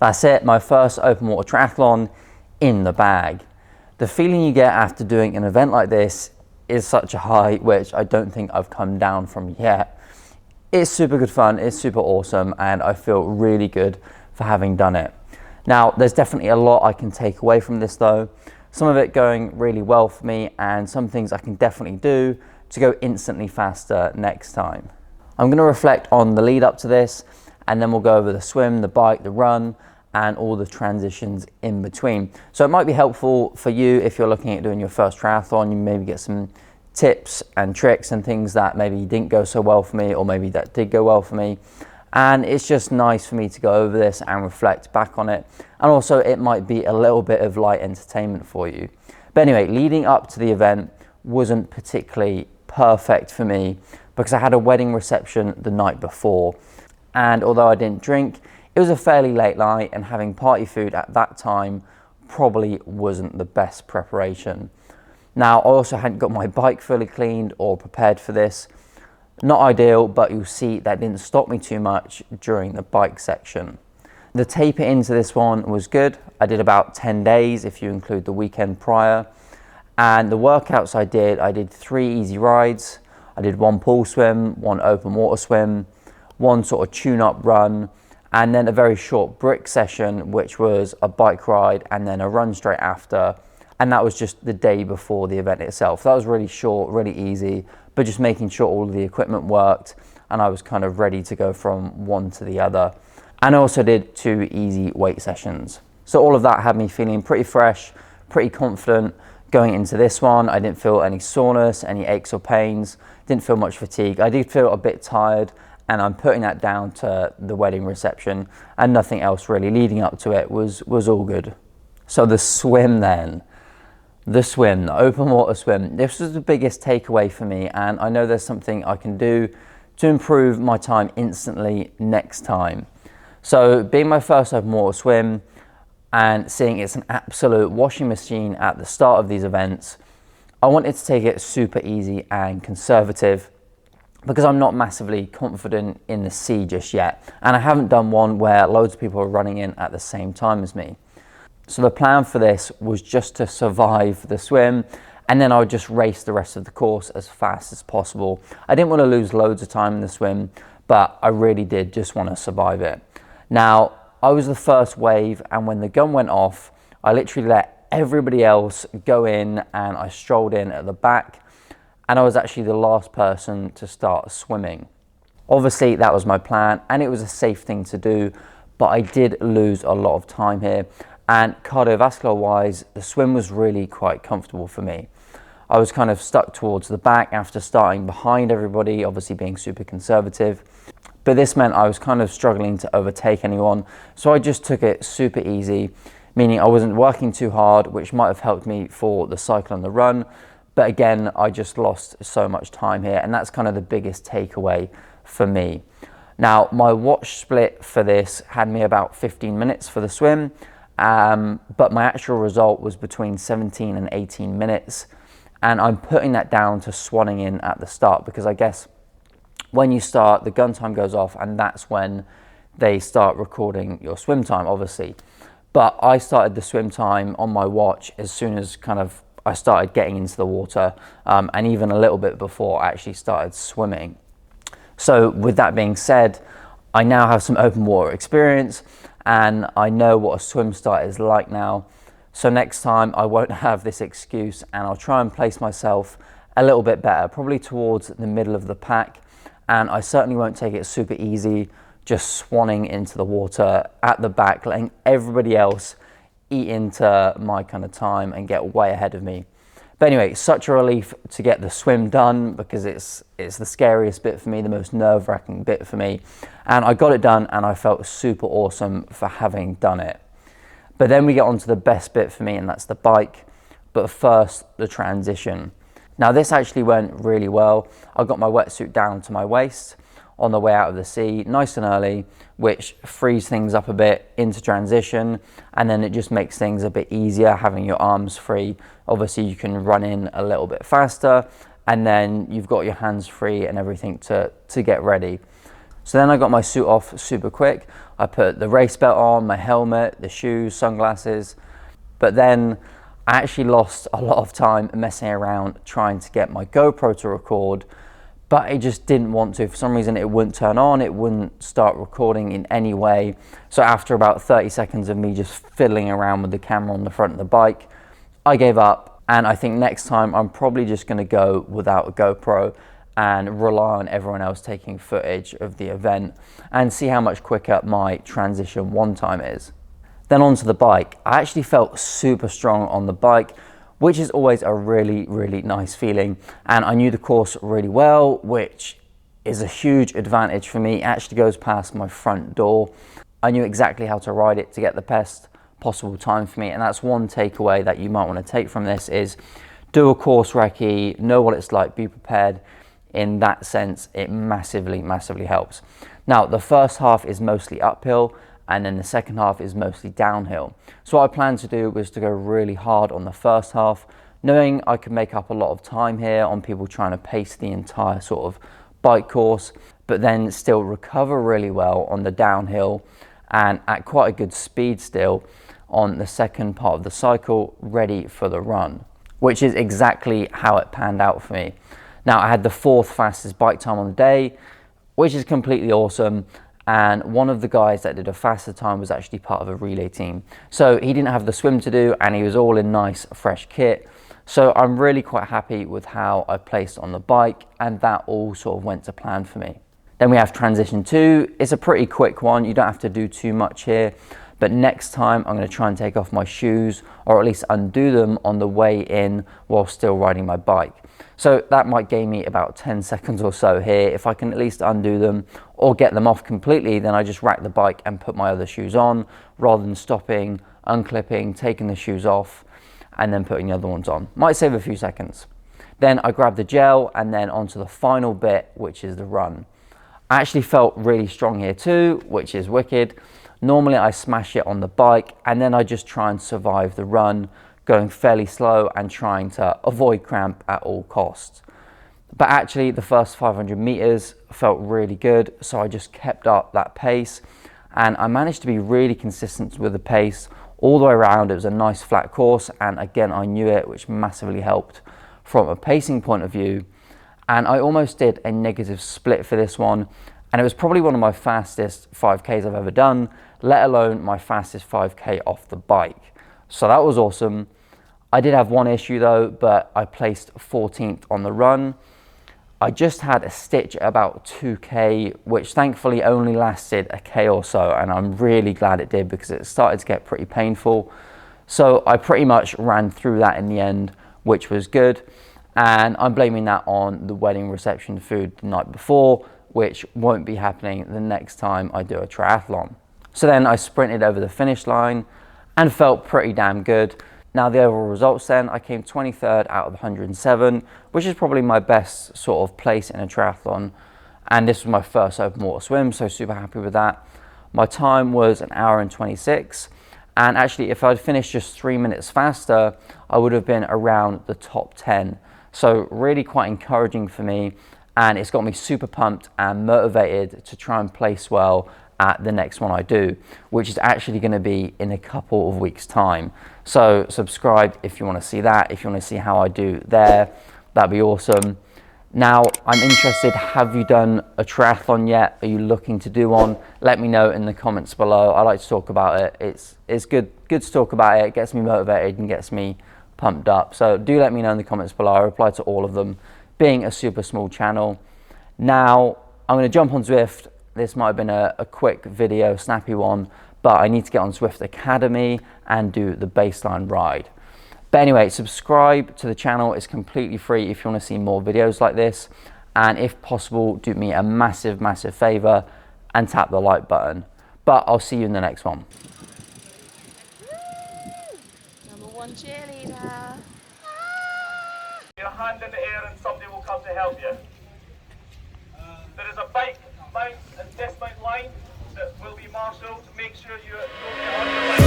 That's it, my first open water triathlon in the bag. The feeling you get after doing an event like this is such a high, which I don't think I've come down from yet. It's super good fun, it's super awesome, and I feel really good for having done it. Now, there's definitely a lot I can take away from this though. Some of it going really well for me, and some things I can definitely do to go instantly faster next time. I'm going to reflect on the lead up to this, and then we'll go over the swim, the bike, the run, and all the transitions in between. So it might be helpful for you if you're looking at doing your first triathlon. You maybe get some tips and tricks and things that maybe didn't go so well for me, or maybe that did go well for me. And it's just nice for me to go over this and reflect back on it. And also it might be a little bit of light entertainment for you. But anyway, leading up to the event wasn't particularly perfect for me because I had a wedding reception the night before. And although I didn't drink, it was a fairly late night, and having party food at that time probably wasn't the best preparation. Now, I also hadn't got my bike fully cleaned or prepared for this. Not ideal, but you'll see that didn't stop me too much during the bike section. The taper into this one was good. I did about 10 days if you include the weekend prior. And the workouts I did 3 easy rides. I did 1 pool swim, 1 open water swim, 1 sort of tune-up run, and then a very short brick session, which was a bike ride and then a run straight after. And that was just the day before the event itself. That was really short, really easy, but just making sure all of the equipment worked and I was kind of ready to go from one to the other. And I also did 2 easy weight sessions. So all of that had me feeling pretty fresh, pretty confident going into this one. I didn't feel any soreness, any aches or pains, didn't feel much fatigue. I did feel a bit tired, and I'm putting that down to the wedding reception, and nothing else really leading up to it was all good. So the swim then. The swim, the open water swim, this was the biggest takeaway for me, and I know there's something I can do to improve my time instantly next time. So being my first open water swim and seeing it's an absolute washing machine at the start of these events, I wanted to take it super easy and conservative because I'm not massively confident in the sea just yet, and I haven't done one where loads of people are running in at the same time as me. So the plan for this was just to survive the swim, and then I would just race the rest of the course as fast as possible. I didn't want to lose loads of time in the swim, but I really did just want to survive it. Now, I was the first wave, and when the gun went off, I literally let everybody else go in and I strolled in at the back, and I was actually the last person to start swimming. Obviously, that was my plan, and it was a safe thing to do, but I did lose a lot of time here. And cardiovascular wise, the swim was really quite comfortable for me. I was kind of stuck towards the back after starting behind everybody, obviously being super conservative. But this meant I was kind of struggling to overtake anyone. So I just took it super easy, meaning I wasn't working too hard, which might have helped me for the cycle and the run. But again, I just lost so much time here, and that's kind of the biggest takeaway for me. Now, my watch split for this had me about 15 minutes for the swim. But my actual result was between 17 and 18 minutes, and I'm putting that down to swanning in at the start, because I guess when you start, the gun time goes off, and that's when they start recording your swim time, obviously. But I started the swim time on my watch as soon as kind of I started getting into the water, and even a little bit before I actually started swimming. So with that being said, I now have some open water experience, and I know what a swim start is like now. So next time I won't have this excuse, and I'll try and place myself a little bit better, probably towards the middle of the pack. And I certainly won't take it super easy, just swanning into the water at the back, letting everybody else eat into my kind of time and get way ahead of me. But anyway, such a relief to get the swim done, because it's the scariest bit for me, the most nerve-wracking bit for me. And I got it done, and I felt super awesome for having done it. But then we get on to the best bit for me, and that's the bike. But first, the transition. Now, this actually went really well. I got my wetsuit down to my waist on the way out of the sea, nice and early, which frees things up a bit into transition, and then it just makes things a bit easier having your arms free. Obviously, you can run in a little bit faster, and then you've got your hands free and everything to get ready. So then I got my suit off super quick. I put the race belt on, my helmet, the shoes, sunglasses. But then I actually lost a lot of time messing around trying to get my GoPro to record, but it just didn't want to. For some reason, it wouldn't turn on, it wouldn't start recording in any way. So after about 30 seconds of me just fiddling around with the camera on the front of the bike, I gave up. And I think next time I'm probably just gonna go without a GoPro and rely on everyone else taking footage of the event and see how much quicker my transition one time is. Then onto the bike. I actually felt super strong on the bike, which is always a really, really nice feeling. And I knew the course really well, which is a huge advantage for me. It actually goes past my front door. I knew exactly how to ride it to get the best possible time for me. And that's one takeaway that you might want to take from this is do a course recce, know what it's like, be prepared. In that sense, it massively, massively helps. Now, the first half is mostly uphill, and then the second half is mostly downhill. So what I planned to do was to go really hard on the first half, knowing I could make up a lot of time here on people trying to pace the entire sort of bike course, but then still recover really well on the downhill and at quite a good speed still on the second part of the cycle, ready for the run, which is exactly how it panned out for me. Now, I had the 4th fastest bike time on the day, which is completely awesome. And one of the guys that did a faster time was actually part of a relay team. So he didn't have the swim to do and he was all in nice, fresh kit. So I'm really quite happy with how I placed on the bike, and that all sort of went to plan for me. Then we have transition 2. It's a pretty quick one. You don't have to do too much here. But next time I'm going to try and take off my shoes, or at least undo them on the way in while still riding my bike. So that might gain me about 10 seconds or so here. If I can at least undo them or get them off completely, then I just rack the bike and put my other shoes on rather than stopping, unclipping, taking the shoes off and then putting the other ones on. Might save a few seconds. Then I grab the gel and then onto the final bit, which is the run. I actually felt really strong here too, which is wicked. Normally I smash it on the bike and then I just try and survive the run, going fairly slow and trying to avoid cramp at all costs. But actually the first 500 meters felt really good, so I just kept up that pace and I managed to be really consistent with the pace all the way around. It was a nice flat course and again I knew it, which massively helped from a pacing point of view. And I almost did a negative split for this one, and it was probably one of my fastest 5Ks I've ever done, let alone my fastest 5K off the bike. So that was awesome. I did have one issue though, but I placed 14th on the run. I just had a stitch at about 2K, which thankfully only lasted a K or so, and I'm really glad it did because it started to get pretty painful. So I pretty much ran through that in the end, which was good. And I'm blaming that on the wedding reception food the night before, which won't be happening the next time I do a triathlon. So then I sprinted over the finish line and felt pretty damn good. Now the overall results then, I came 23rd out of 107, which is probably my best sort of place in a triathlon. And this was my first open water swim, so super happy with that. My time was 1 hour and 26. And actually, if I'd finished just 3 minutes faster, I would have been around the top 10. So really quite encouraging for me. And it's got me super pumped and motivated to try and place well at the next one I do, which is actually going to be in a couple of weeks' time. So subscribe if you want to see that, if you want to see how I do there, that'd be awesome. Now I'm interested, have you done a triathlon yet? Are you looking to do one? Let me know in the comments below. I like to talk about it. It's good to talk about it. It gets me motivated and gets me pumped up. So do let me know in the comments below. I reply to all of them, being a super small channel. Now I'm going to jump on Zwift. This might have been a quick video, snappy one, but I need to get on Zwift Academy and do the baseline ride. But anyway, subscribe to the channel. It's completely free if you want to see more videos like this. And if possible, do me a massive, massive favor and tap the like button. But I'll see you in the next one. #1 cheerleader. Your hand in the air and somebody will come to help you. There is a bike, mount and dismount line that will be marshalled. Make sure you don't get on your bike.